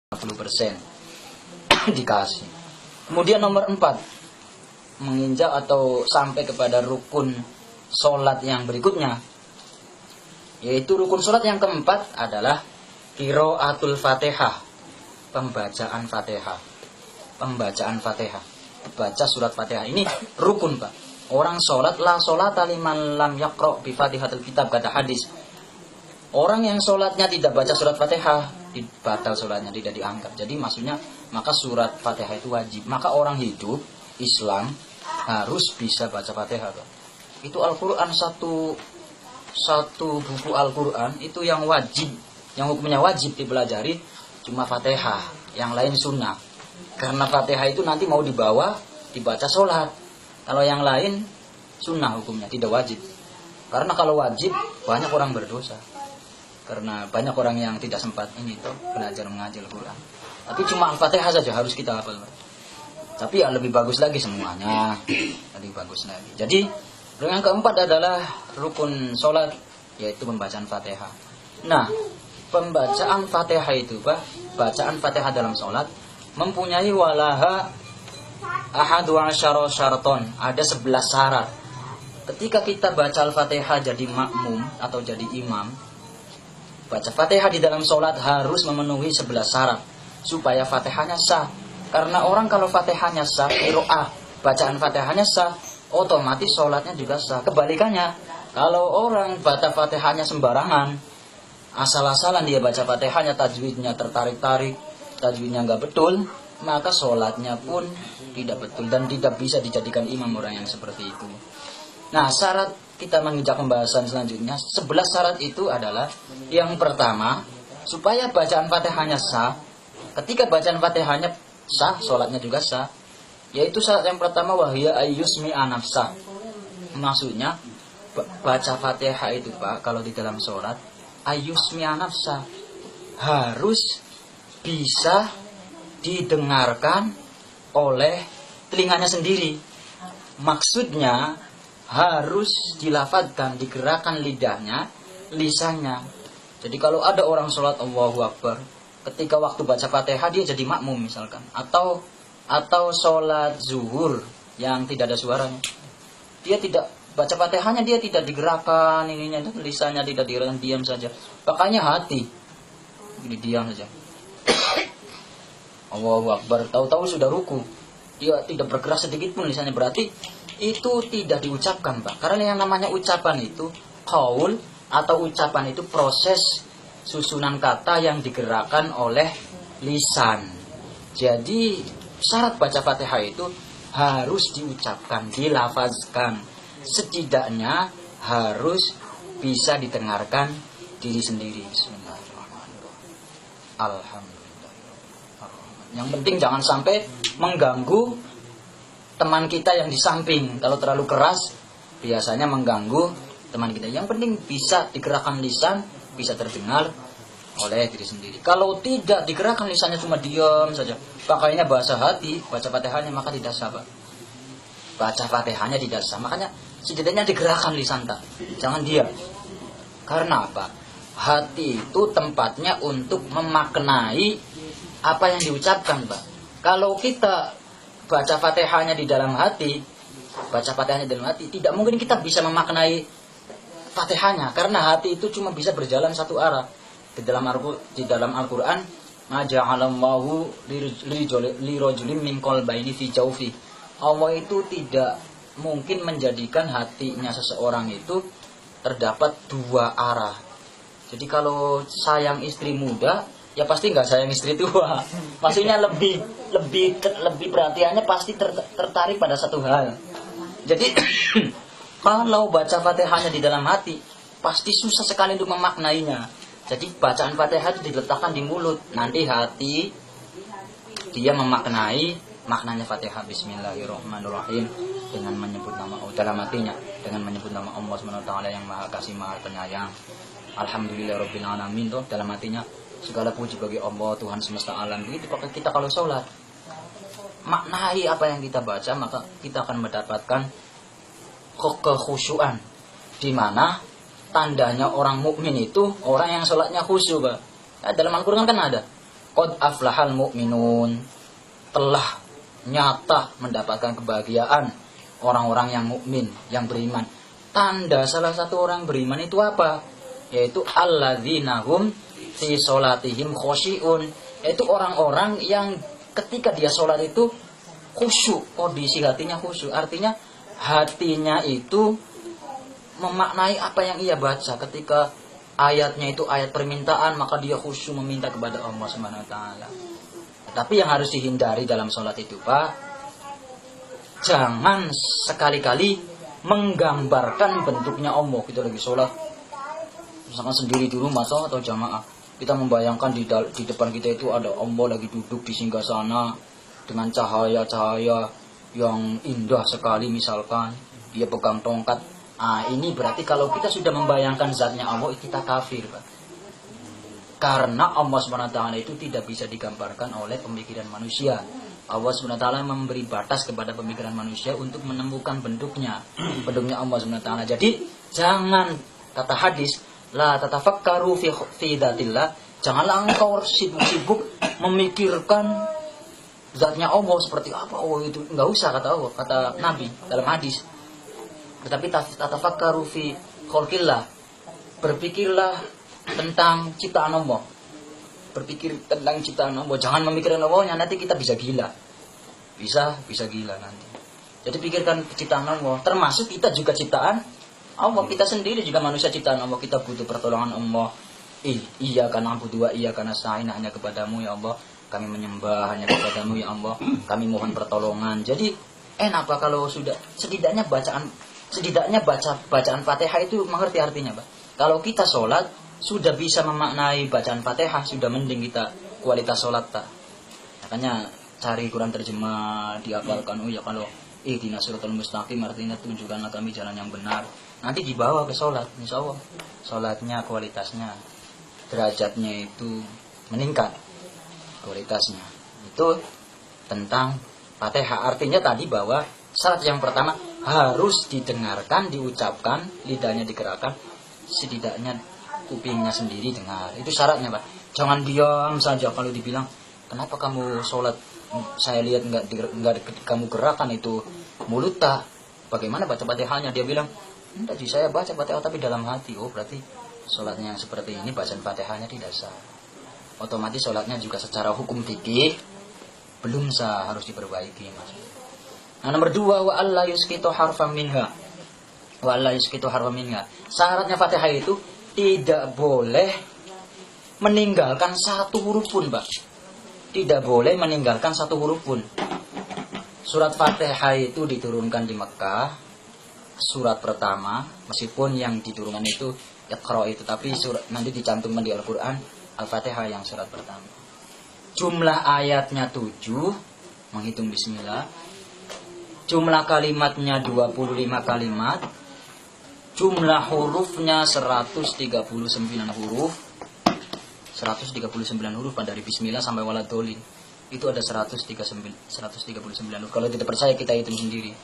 50% dikasih. Kemudian nomor 4, menginjak atau sampai kepada rukun sholat yang berikutnya, yaitu rukun sholat yang keempat adalah qiraatul fatihah, pembacaan fatihah. Pembacaan fatihah, baca surat fatihah ini rukun, Pak. Orang sholat, la sholata liman lam yaqra' bi fatihatil kitab, kata hadis. Orang yang sholatnya tidak baca surat fatihah, batal sholatnya, tidak dianggap. Jadi maksudnya, maka surat fatihah itu wajib. Maka orang hidup Islam harus bisa baca fatihah, Pak. Itu Al-Quran, satu buku Al-Quran itu yang wajib, yang hukumnya wajib dipelajari cuma fatihah, yang lain sunnah. Karena fatihah itu nanti mau dibawa dibaca sholat. Kalau yang lain sunnah hukumnya, tidak wajib. Karena kalau wajib banyak orang berdosa. Karena banyak orang yang tidak sempat belajar mengaji Al-Quran. Tapi cuma Al-Fatihah saja harus kita hafal. Tapi ya lebih bagus lagi semuanya, lebih bagus lagi. Jadi yang keempat adalah rukun sholat, yaitu pembacaan Fatihah. Nah, pembacaan Fatihah itu, Pak, bacaan Fatihah dalam sholat mempunyai walaha ahadu asyara syaraton, ada 11 syarat. Ketika kita baca Al-Fatihah jadi makmum atau jadi imam, baca Fatihah di dalam sholat harus memenuhi 11 syarat supaya Fatihahnya sah. Karena orang kalau Fatihahnya sah, qiraah, bacaan Fatihahnya sah, otomatis sholatnya juga sah. Kebalikannya, kalau orang baca Fatihahnya sembarangan, asal-asalan dia baca Fatihahnya, tajwidnya tertarik-tarik, tajwidnya nggak betul, maka sholatnya pun tidak betul dan tidak bisa dijadikan imam orang yang seperti itu. Nah, syarat kita menginjak pembahasan selanjutnya, 11 syarat itu adalah, yang pertama, supaya bacaan Fatihahnya sah. Ketika bacaan Fatihahnya sah, sholatnya juga sah. Yaitu syarat yang pertama, wahya ayyusmi anafsah. Maksudnya baca Fatihah itu, Pak, kalau di dalam sholat, ayyusmi anafsah, harus bisa didengarkan oleh telinganya sendiri. Maksudnya harus dilafadzkan, digerakkan lidahnya, lisannya. Jadi kalau ada orang sholat Allahu Akbar, ketika waktu baca Fatihah dia jadi makmum misalkan, atau sholat zuhur yang tidak ada suaranya, dia tidak baca Fatihahnya, dia tidak digerakkan ininya, lisannya tidak digerakkan, diam saja. Makanya hati diam saja. Allahu Akbar, tahu-tahu sudah ruku, dia tidak bergerak sedikit pun lisannya, berarti itu tidak diucapkan, Pak. Karena yang namanya ucapan itu qaul, atau ucapan itu proses susunan kata yang digerakkan oleh lisan. Jadi syarat baca Fatihah itu harus diucapkan, dilafazkan, setidaknya harus bisa didengarkan diri sendiri. Bismillahirrahmanirrahim. Alhamdulillah. Yang penting jangan sampai mengganggu teman kita yang di samping. Kalau terlalu keras biasanya mengganggu teman kita. Yang penting bisa digerakkan lisan, bisa terdengar oleh diri sendiri. Kalau tidak digerakkan lisannya, cuma diam saja, pakainya bahasa hati, baca Fatihahnya maka tidak sah, Pak. Baca Fatihahnya tidak sah. Makanya setidaknya digerakkan lisan, tak, jangan diam. Karena apa? Hati itu tempatnya untuk memaknai apa yang diucapkan, Pak. Kalau kita baca Fatihahnya di dalam hati, tidak mungkin kita bisa memaknai Fatihahnya, karena hati itu cuma bisa berjalan satu arah. Di dalam Al-Quran, ma ja'alallahu lirajulin min qalbayni fi jawfi. Allah itu tidak mungkin menjadikan hatinya seseorang itu terdapat dua arah. Jadi kalau sayang istri muda, ya pasti nggak sayang istri tua. Maksudnya lebih perhatiannya pasti tertarik pada satu hal. Jadi kalau baca Fatihahnya di dalam hati, pasti susah sekali untuk memaknainya. Jadi bacaan Fatihah itu diletakkan di mulut, nanti hati dia memaknai maknanya Fatihah. Bismillahirrahmanirrahim, dengan menyebut nama Allah dalam hatinya, dengan menyebut nama Allah SWT yang Maha Kasih Maha Penyayang. Alhamdulillahirabbil alamin, toh dalam hatinya segala puji bagi Allah Tuhan semesta alam. Begitu pakai kita kalau sholat, maknai apa yang kita baca, maka kita akan mendapatkan kekhusyuan, di mana tandanya orang mukmin itu orang yang sholatnya khusyuk, Pak. Dalam Al-Quran kan ada Qad aflahal mu'minun, telah nyata mendapatkan kebahagiaan orang-orang yang mukmin, yang beriman. Tanda salah satu orang beriman itu apa? Yaitu alladzina hum fi sholatihim khosyi'un, yaitu orang-orang yang ketika dia sholat itu khusyuk, kondisi hatinya khusyuk. Artinya hatinya itu memaknai apa yang ia baca. Ketika ayatnya itu ayat permintaan, maka dia khusyuk meminta kepada Allah Subhanahu wa taala. Tapi yang harus dihindari dalam sholat itu, Pak, jangan sekali-kali menggambarkan bentuknya Allah. Kita lagi sholat, misalkan sendiri di rumah atau jamaah, kita membayangkan di depan kita itu ada Allah lagi duduk di singgasana dengan cahaya-cahaya yang indah sekali, misalkan dia pegang tongkat. Ini berarti kalau kita sudah membayangkan zatnya Allah, kita kafir, Pak. Karena Allah SWT itu tidak bisa digambarkan oleh pemikiran manusia. Allah SWT memberi batas kepada pemikiran manusia untuk menemukan bentuknya Allah SWT. Jadi jangan, kata hadis, la tatafakkaru fi dzatillah, janganlah engkau sibuk-sibuk memikirkan zatnya Allah seperti apa. Oh itu enggak usah, kata Allah, kata Nabi dalam hadis. Tetapi tatafakkaru fi khalqillah, berpikirlah tentang ciptaan Allah. Berpikir tentang ciptaan Allah, jangan memikirkan Allahnya, nanti kita bisa gila. Bisa gila nanti. Jadi pikirkan ciptaan Allah, termasuk kita juga ciptaan Allah, kita sendiri juga manusia ciptaan Allah, kita butuh pertolongan Allah. Iya karena na'budu wa iya karena nasta'in, hanya kepadamu ya Allah kami menyembah, hanya kepadamu ya Allah kami mohon pertolongan. Jadi enak Pak kalau sudah setidaknya baca bacaan Fatihah itu mengerti artinya, Pak. Kalau kita sholat sudah bisa memaknai bacaan Fatihah, sudah mending kita kualitas sholat, Pak. Makanya cari Quran terjemah, dihafalkan. Oh ya, kalau ihdinas siratal mustaqim artinya tunjukkanlah kami jalan yang benar. Nanti dibawa ke sholat, insya Allah sholatnya kualitasnya, derajatnya itu meningkat kualitasnya. Itu tentang Fatihah. Artinya tadi bahwa syarat yang pertama harus didengarkan, diucapkan, lidahnya digerakkan, setidaknya kupingnya sendiri dengar. Itu syaratnya, Pak. Jangan diam saja. Kalau dibilang kenapa kamu sholat, saya lihat enggak kamu gerakan itu mulut tak, bagaimana baca Fatihahnya? Dia bilang enggak sih, saya baca Fatihah tapi dalam hati. Oh berarti sholatnya yang seperti ini, bacaan Fatihahnya tidak sah. Otomatis sholatnya juga secara hukum fikih belum sah, harus diperbaiki, Mas. Nah, nomor 2, wa alla yusqitu harfan minha. Wa alla yusqitu harfan minha. Syaratnya Fatihah itu tidak boleh meninggalkan satu huruf pun, Pak. Tidak boleh meninggalkan satu huruf pun. Surat Fatihah itu diturunkan di Mekah, surat pertama, meskipun yang diturunkan itu Iqra itu, tapi surat nanti dicantumkan di Al-Quran, Al-Fatihah yang surat pertama. Jumlah ayatnya 7, menghitung bismillah. Jumlah kalimatnya 25 kalimat. Jumlah hurufnya 139 huruf. 139 huruf dari bismillah sampai waladolin. Itu ada 139 huruf. Kalau tidak percaya kita hitung sendiri.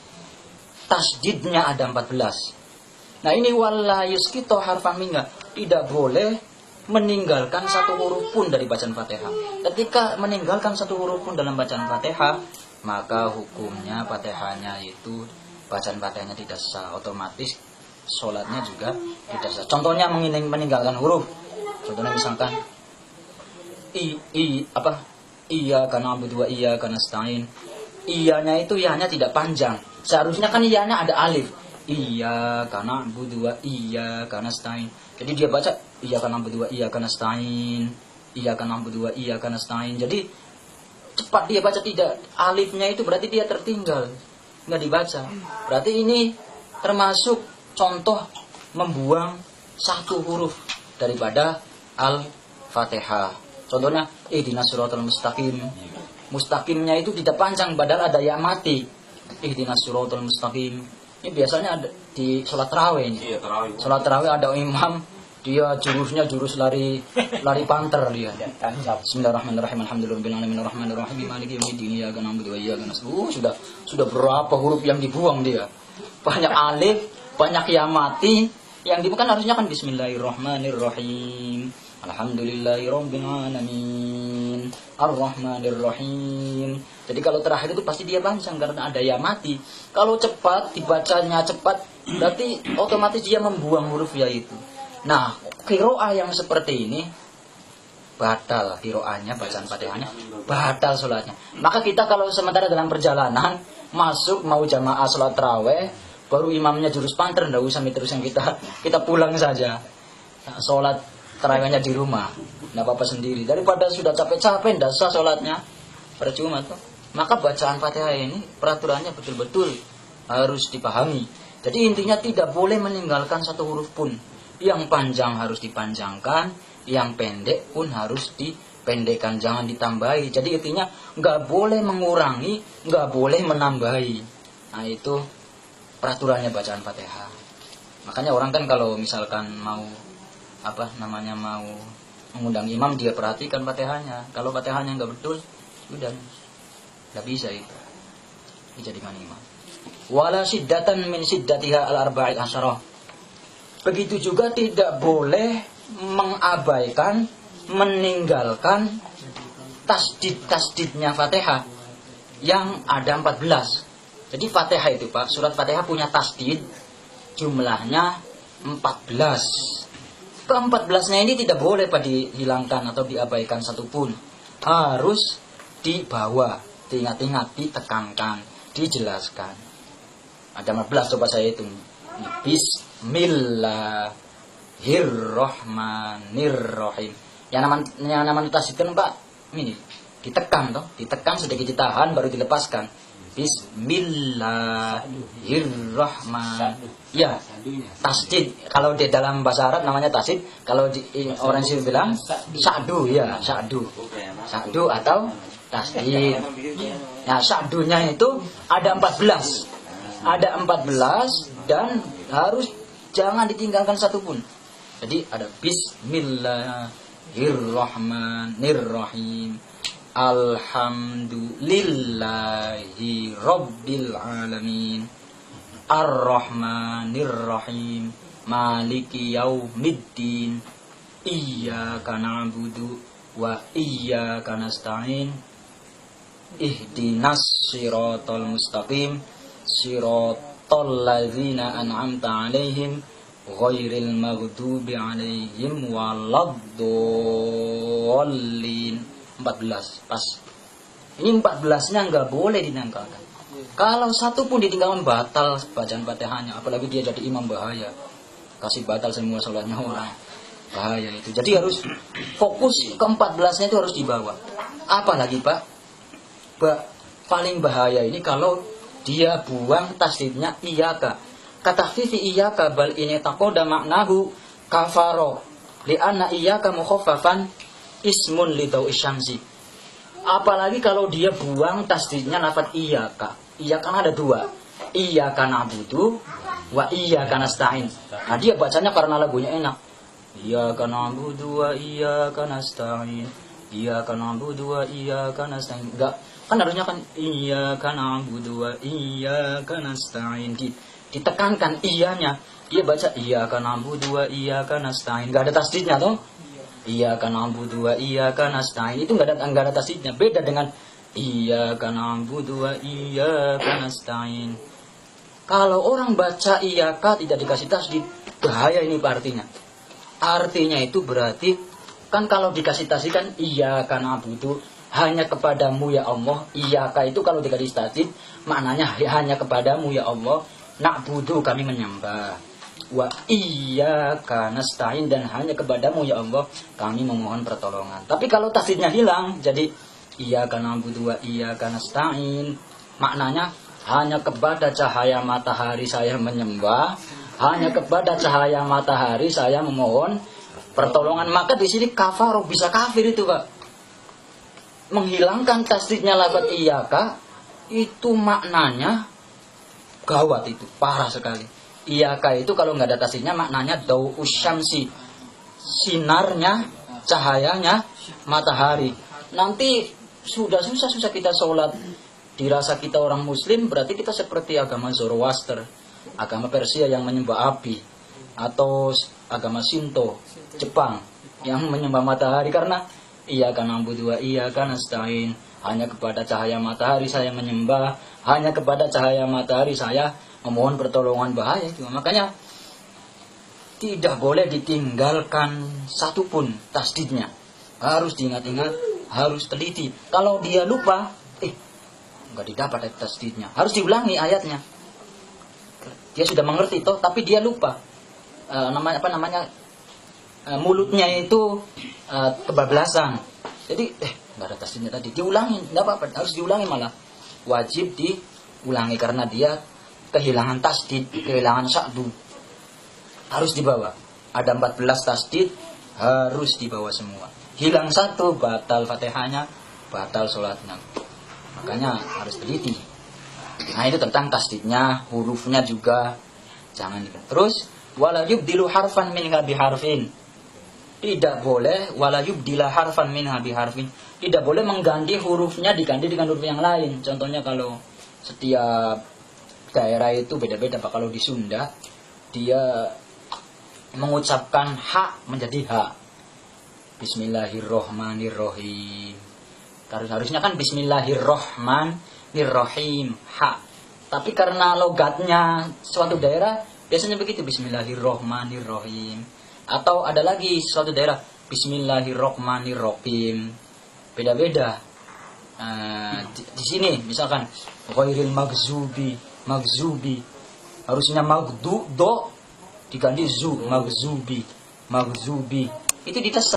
Tasdidnya ada 14. Nah ini walla yusqito harfan minha, tidak boleh meninggalkan satu huruf pun dari bacaan Fatihah. Ketika meninggalkan satu huruf pun dalam bacaan Fatihah, maka hukumnya Fatihahnya itu bacaan Fatihahnya tidak sah, otomatis sholatnya juga tidak sah. Contohnya meninggalkan huruf. Contohnya misalkan iya karena na'budu wa iya karena nasta'in. Iyanya itu iyanya tidak panjang. Seharusnya kan iyanya ada alif. Iya karena na'budu wa iya karena nasta'in. Jadi dia baca iya karena na'budu wa iya karena nasta'in. Iya karena na'budu wa iya karena nasta'in. Jadi cepat dia baca, tidak alifnya itu berarti dia tertinggal, nggak dibaca. Berarti ini termasuk contoh membuang satu huruf daripada Al-Fatihah. Contohnya ihdinas siratal mustaqim. Mustaqimnya itu tidak panjang, padahal ada ya mati. Ihdinas siratal mustaqim. Ini biasanya ada di sholat tarawih ini. Iya, tarawih. Sholat tarawih ada imam, dia jurusnya jurus lari panter dia. Bismillahirrahmanirrahim. Alhamdulillahirabbil alamin arrahmanir rahim maliki yaumiddin iyyaka na'budu wa iyyaka nasta'in. Sudah berapa huruf yang dibuang dia? Banyak alif, banyak ya mati. Yang dibuang harusnya kan bismillahirrahmanirrahim. Alhamdulillahirabbil alamin. Alamin Ar-Rahmanir Rahim. Jadi kalau terakhir itu pasti dia panjang karena ada ya mati. Kalau cepat dibacanya cepat berarti otomatis dia membuang huruf ya itu. Nah, qiraah yang seperti ini batal qiraahnya, bacaan Fatihahnya batal sholatnya. Maka kita kalau sementara dalam perjalanan masuk mau jamaah sholat tarawih, baru imamnya jurus panter, nggak usah terusan, kita pulang saja. Nah, sholat tarawihnya di rumah, nggak apa-apa sendiri. Daripada sudah capek-capek, nggak sah sholatnya, percuma tuh. Maka bacaan Fatihah ini peraturannya betul-betul harus dipahami. Jadi intinya tidak boleh meninggalkan satu huruf pun. Yang panjang harus dipanjangkan, yang pendek pun harus dipendekkan, jangan ditambahi. Jadi intinya nggak boleh mengurangi, nggak boleh menambahi. Nah itu peraturannya bacaan Fatihah. Makanya orang kan kalau misalkan mau mau mengundang imam, dia perhatikan Fatihahnya. Kalau Fatihahnya nggak betul, sudah nggak bisa itu dijadikan imam. Wala siddatan min siddatiha al-arba'in asyarah. Begitu juga tidak boleh mengabaikan, meninggalkan tasdid-tasdidnya Fatihah yang ada 14. Jadi Fatihah itu Pak, surat Fatihah punya tasdid jumlahnya 14. Ke-14-nya ini tidak boleh Pak dihilangkan atau diabaikan satupun. Harus dibawa, diingat-ingat, ditekankan, dijelaskan. Ada 14, coba saya hitung. Bismillahirrahmanirrahim. Yang namanya tasdid kan Pak, ini ditekan toh, ditekan sedikit ditahan baru dilepaskan. Bismillahirrahmanirrahim. Ya, tasdid. Kalau di dalam bahasa Arab namanya tasdid. Kalau orang sini bilang sya'du, ya, sya'du. Sya'du atau tasdid. Nah, sya'dunya itu ada 14. Ada 14 dan harus jangan ditinggalkan satupun. Jadi ada Bismillahirrahmanirrahim. Alhamdulillahi Rabbil Alamin Ar-Rahmanir-Rahim Maliki Yaumiddin Iyyaka na'budu wa iyyaka nasta'in Ihdinas siratal mustaqim Siratal ladzina an'amta 'alaihim ghairil maghdubi 'alaihim waladdallin. 14 pas. Ini 14-nya nggak boleh ditinggalkan. Kalau satu pun ditinggalkan batal bacaan Fatihahnya, apalagi dia jadi imam, bahaya. Kasih batal semua sholatnya orang. Bahaya itu. Jadi harus fokus ke 14-nya itu harus dibawa. Apalagi Pak, paling bahaya ini kalau dia buang tasdidnya iyyaka. Kata fifi iyyaka bal ini taqoda maknahu kafaro li'anna iyyaka mukhaffafan ismun li dawi syamsi. Apalagi kalau dia buang tasdidnya lafaz iyyaka. Iyyaka kan ada dua. Iyyaka na'budu wa iyyaka nasta'in. Nah, dia bacanya karena lagunya enak. Iyyaka na'budu wa iyyaka nasta'in. Iyyaka na'budu wa iyyaka nasta'in. Enggak, kan harusnya kan iyyaka na'budu wa iyyaka nasta'in. Ditekankan iyanya. Dia baca iyyaka na'budu wa iyyaka nasta'in. Enggak ada tasdidnya toh? Iyyaka na'budu wa iyyaka nasta'in. Itu enggak ada tasdidnya. Beda dengan iyyaka na'budu wa iyyaka nasta'in. Kalau orang baca iyyaka tidak dikasih tasdid, bahaya ini Pak artinya. Artinya itu berarti kan kalau dikasih tasdid kan iyyaka na'budu, hanya kepadamu ya Allah. Iyyaka itu kalau dikasih tasdid maknanya hanya kepadamu ya Allah. Na'budu kami menyembah. Wa iyyaka nasta'in, dan hanya kepadamu ya Allah kami memohon pertolongan. Tapi kalau tasdidnya hilang jadi iyyaka na'budu wa iyyaka nasta'in, maknanya hanya kepada cahaya matahari saya menyembah, hanya kepada cahaya matahari saya memohon pertolongan. Maka di sini kafaro, bisa kafir itu Pak. Menghilangkan tasdidnya lafaz iyyaka itu maknanya gawat, itu parah sekali. Iyyaka itu kalau nggak ada tasdidnya maknanya dawu syamsi, sinarnya, cahayanya matahari. Nanti sudah susah kita sholat, dirasa kita orang muslim, berarti kita seperti agama Zoroaster, agama Persia yang menyembah api, atau agama Shinto Jepang yang menyembah matahari. Karena Iyyaka na'budu wa iyyaka nasta'in. Hanya kepada cahaya matahari saya menyembah, hanya kepada cahaya matahari saya memohon pertolongan. Bahaya itu. Makanya tidak boleh ditinggalkan satupun tasdidnya. Harus diingat-ingat, harus teliti. Kalau dia lupa, nggak didapat tasdidnya. Harus diulangi ayatnya. Dia sudah mengerti toh, tapi dia lupa. Mulutnya itu kebablasan. Jadi nggak ada tasdidnya tadi. Diulangi, nggak apa-apa. Harus diulangi malah. Wajib diulangi karena dia kehilangan tasdid, kehilangan sya'du. Harus dibawa. Ada 14 tasdid, harus dibawa semua. Hilang satu, batal Fatihahnya, batal sholatnya. Makanya harus teliti. Nah itu tentang tasdidnya, hurufnya juga jangan. Terus wala yubdilu harfan minha biharfin. Tidak boleh wala yubdila harfan minha biharfin. Tidak boleh mengganti hurufnya diganti dengan huruf yang lain. Contohnya kalau setiap daerah itu beda-beda. Kalau di Sunda dia mengucapkan ha menjadi ha. Bismillahirrohmanirrohim. Harusnya kan Bismillahirrohmanirrohim ha. Tapi karena logatnya suatu daerah biasanya begitu, Bismillahirrohmanirrohim. Atau ada lagi suatu daerah Bismillahirrohmanirrohim. Beda-beda. Di sini misalkan ghairil magzubi harusnya magdu do diganti zu magzubi itu dites